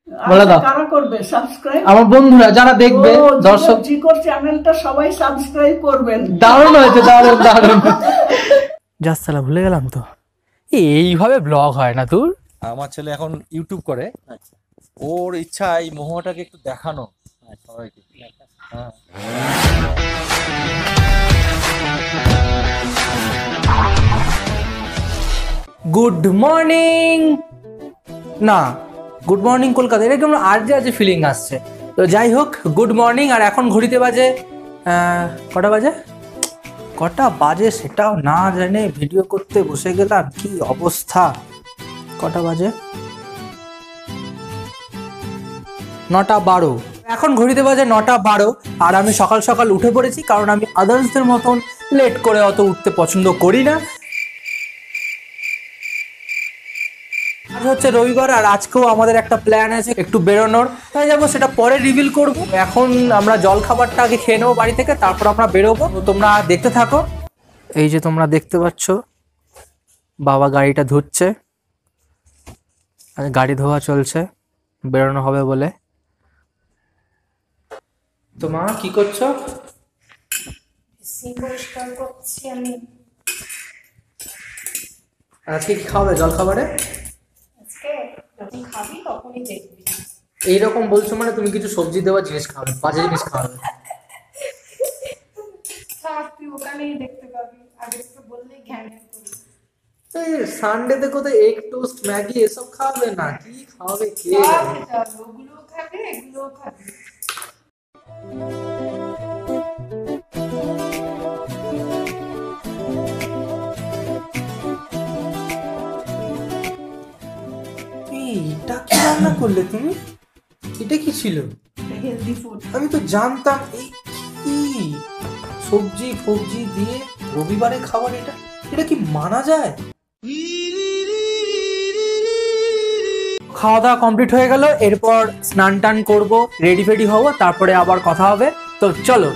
বলে দাও কারা করবে সাবস্ক্রাইব? আমার বন্ধুরা যারা দেখবে, দর্শক জিকোর চ্যানেলটা সবাই সাবস্ক্রাইব করবেন। দারুণ হয়েছে, দারুণ দারুণ। জাস্ট সালা ভুলে গেলাম তো, এইভাবে ব্লগ হয় না তোর। আমার ছেলে এখন ইউটিউব করে, ওর ইচ্ছা এই মহুয়াটাকে একটু দেখানো সবাইকে। হ্যাঁ, গুড মর্নিং না, গুড মর্নিং কলকাতা, এরকম আজে আজে ফিলিং আসছে। তো যাই হোক, গুড মর্নিং। আর এখন ঘড়িতে বাজে কটা বাজে সেটাও না জানে ভিডিও করতে বসে গেলাম, কি অবস্থা। কটা বাজে? 9:12। এখন ঘড়িতে বাজে 9:12। আর আমি সকাল সকাল উঠে পড়েছি, কারণ আমি আদার্সদের মতন লেট করে অত উঠতে পছন্দ করি না। আজ হচ্ছে রবিবার, আর আজকেও আমাদের একটা প্ল্যান আছে একটু বেরোনোর। তাই যাবো, সেটা পরে রিভিল করব। এখন আমরা জল খাবারটা আগে খেয়ে নেবো বাড়ি থেকে, তারপর আমরা বেরোবো। তোমরা দেখতে থাকো। এই যে তোমরা দেখতে পাচ্ছ, বাবা গাড়িটা ধুচ্ছে, গাড়ি ধোয়া চলছে, বেরোনো হবে বলে। তো মা কি করছো? পরিষ্কার করছি আমি। আজকে কি খাবে জল খাবারে? আজকে যখন খাবি তখনই দেখবি। এইরকম বলছো মানে তুমি কিছু সবজি দেওয়া জিনিস খাবে, বাজে জিনিস খাবে। তুই ওখানেই দেখতে পাবি, আগে তো বললেই ঘ্যান ঘ্যান করি। সানডেতে কোথায় এগ টোস্ট ম্যাগি এসব খাবে না, কি খাবে কে জানে। ওগুলোও খাবে, এগুলোও খাবে। এটা কি রান্না করলে তুমি? এটা কি ছিল? Healthy food. আমি তো জানতাম এই কি সবজি ফবজি দিয়ে রবিবারে খাবার, এটা কি মানা যায়? খাওয়া দাওয়া কমপ্লিট হয়ে গেল, এরপর স্নান টান করবো, রেডি ফেডি হবো, তারপরে আবার কথা হবে। তো চলো।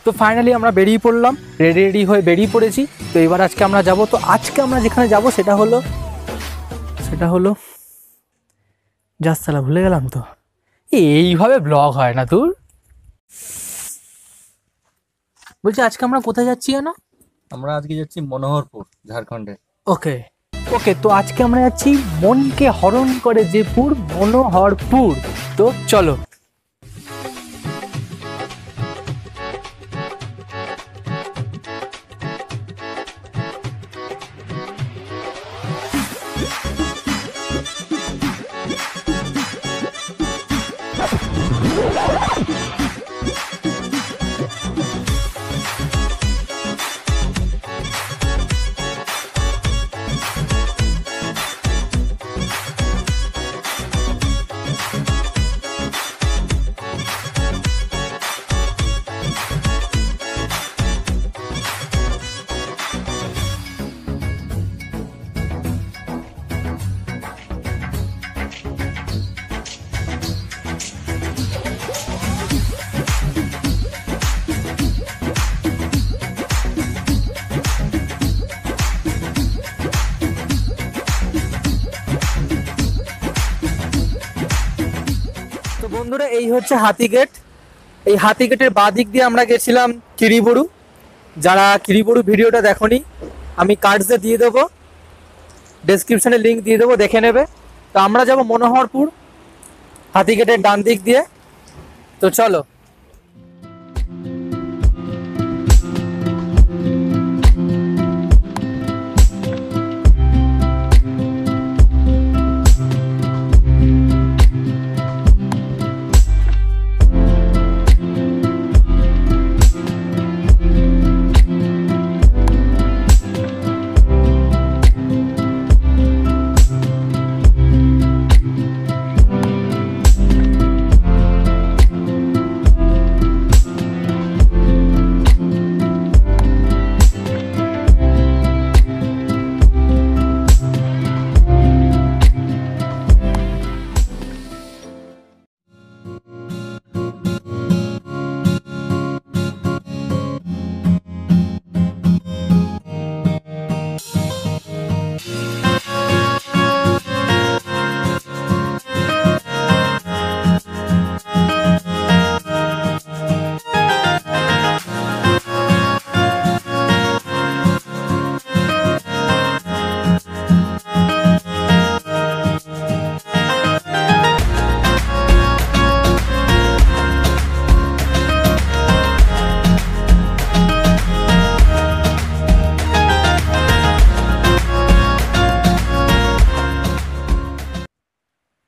তো ফাইনালি আমরা বেরিয়ে পড়লাম, রেডি হয়ে বেরিয়ে পড়েছি। তো এবার আজকে আমরা যাব। তো আজকে আমরা যেখানে যাব সেটা হলো জাস্ট সালা ভুলে গেলাম তো, এইভাবে ব্লগ হয় না তোর। বলছি আজকে আমরা কোথায় যাচ্ছি জানো? আমরা আজকে যাচ্ছি মনোহরপুর, ঝাড়খণ্ডে। ওকে, তো আজকে আমরা যাচ্ছি মনকে হরণ করে যে পুর, মনোহরপুর। তো চলো। বন্ধুরা, এই হচ্ছে হাতিগেট। এই হাতিগেটের বাঁ দিক দিয়ে আমরা গেছিলাম কিরিবুরু। যারা কিরিবুরু ভিডিওটা দেখোনি, আমি কার্ডসে দিয়ে দেবো, ডেসক্রিপশনে লিঙ্ক দিয়ে দেবো, দেখে নেবে। তো আমরা যাব মনোহরপুর, হাতিগেটের ডান দিক দিয়ে। তো চলো।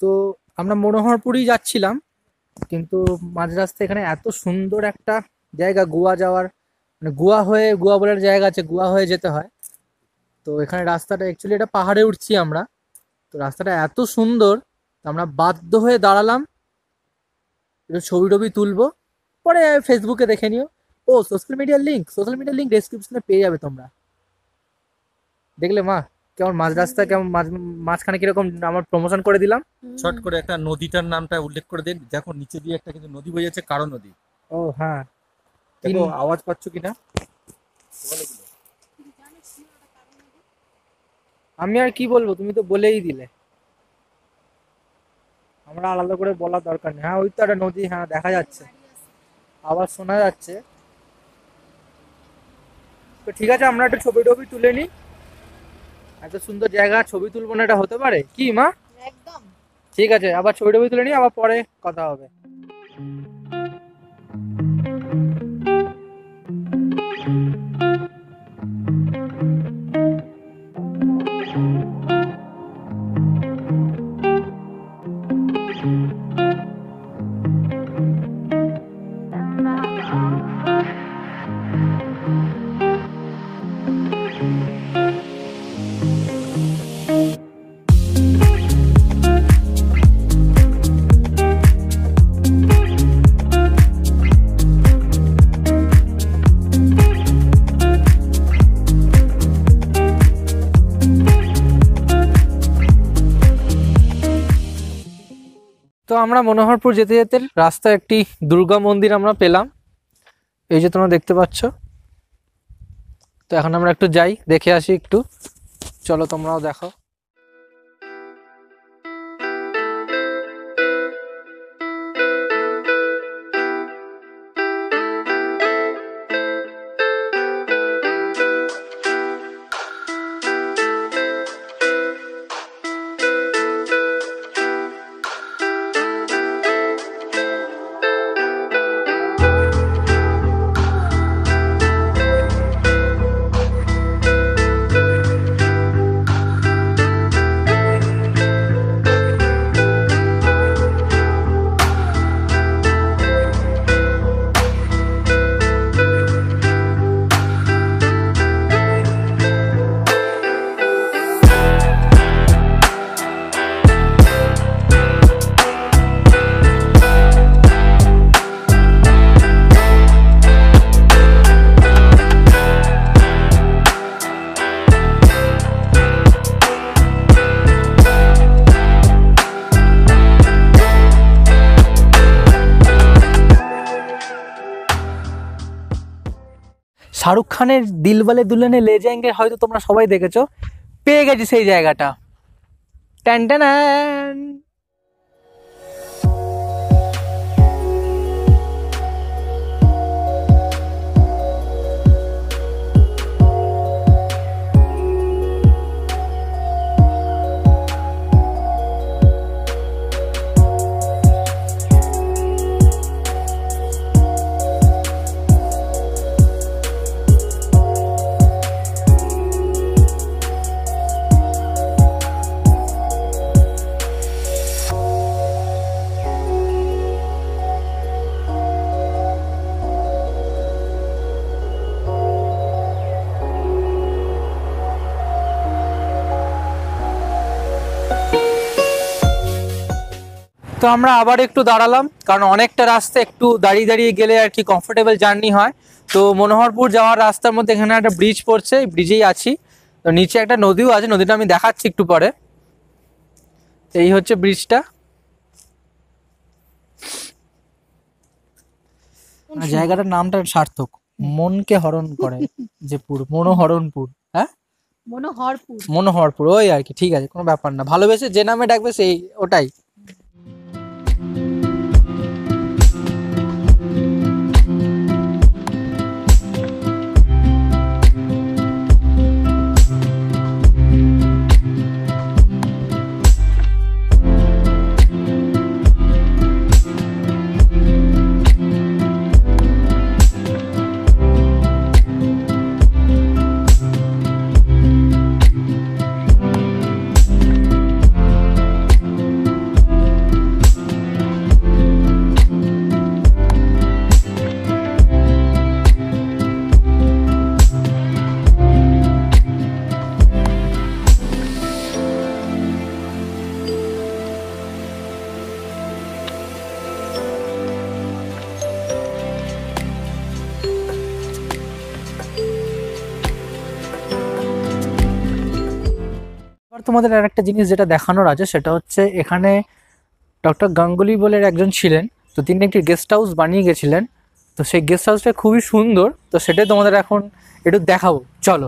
তো আমরা মনোহরপুরই যাচ্ছিলাম, কিন্তু মাঝ রাস্তায় এখানে এত সুন্দর একটা জায়গা গোয়া যাওয়ার, মানে গোয়া হয়ে, গোয়া বলার জায়গা আছে, গোয়া হয়ে যেতে হয়। তো এখানে রাস্তাটা অ্যাকচুয়ালি এটা পাহাড়ে উঠছি আমরা, তো রাস্তাটা এত সুন্দর, আমরা বাধ্য হয়ে দাঁড়ালাম, একটু ছবি টবি তুলবো, পরে ফেসবুকে দেখে নিও। ও সোশ্যাল মিডিয়ার লিঙ্ক ডেসক্রিপশনে পেয়ে যাবে তোমরা। দেখলে মা কেমন মাঝ রাস্তা, কেমন মাঝখানে কিরকম আমার প্রমোশন করে দিলাম। শর্ট করে একটা নদীটার নামটা উল্লেখ করে দিন। দেখো নিচে দিয়ে একটা কিন্তু নদী বয়ে যাচ্ছে, কারো নদী। ও হ্যাঁ, দেখো আওয়াজ পাচ্ছ কিনা? আমি আর কি বলবো, তুমি তো বলেই দিলে, আমরা আলাদা করে বলার দরকার নেই। হ্যাঁ ওই তো একটা নদী, হ্যাঁ দেখা যাচ্ছে, আওয়াজ শোনা যাচ্ছে। তো ঠিক আছে, আমরা একটা ছবি টবি তুলে নিই। এত সুন্দর জায়গা, ছবি তুলবো না, এটা হতে পারে কি মা? একদম। ঠিক আছে, আবার ছবি টবি তুলে নিই, আবার পরে কথা হবে। তো আমরা মনোহরপুর যেতে যেতে রাস্তায় একটি দুর্গা মন্দির আমরা পেলাম, এই যে তোমরা দেখতে পাচ্ছ। তো এখন আমরা একটু যাই, দেখে আসি একটু, চলো তোমরাও দেখো। শাহরুখ খানের দিলওয়ালে দুলহানিয়া লে জায়েঙ্গে হয়তো তোমরা সবাই দেখেছো, পেয়ে গেছি সেই জায়গাটা। টান টান। তো আমরা আবার একটু দাঁড়ালাম, কারণ অনেকটা রাস্তা একটু দাঁড়িয়ে দাঁড়িয়ে গেলে আর কি কমফোর্টেবল জার্নি হয়। তো মনোহরপুর যাওয়ার রাস্তার মধ্যে এখানে একটা ব্রিজ পড়ছে, এই ব্রিজেই আছি। তো নিচে একটা নদীও আছে, নদীটা আমি দেখাচ্ছি একটু পরে। এই হচ্ছে ব্রিজটা। জায়গাটার নামটা সার্থক, মনকে হরণ করে যে পুর, মনোহরণপুর। হ্যাঁ মনোহরপুর, ওই আর কি, ঠিক আছে, কোনো ব্যাপার না, ভালোবেসে যে নামে ডাকবে সেই ওটাই। তোমাদের আর একটা জিনিস যেটা দেখানোর আছে সেটা হচ্ছে এখানে ডক্টর গাঙ্গুলি বলে একজন ছিলেন, তো তিনি একটি গেস্ট হাউস বানিয়ে গেছিলেন। তো সেই গেস্ট হাউসটা খুবই সুন্দর, তো সেটাই তোমাদের এখন একটু দেখাবো, চলো।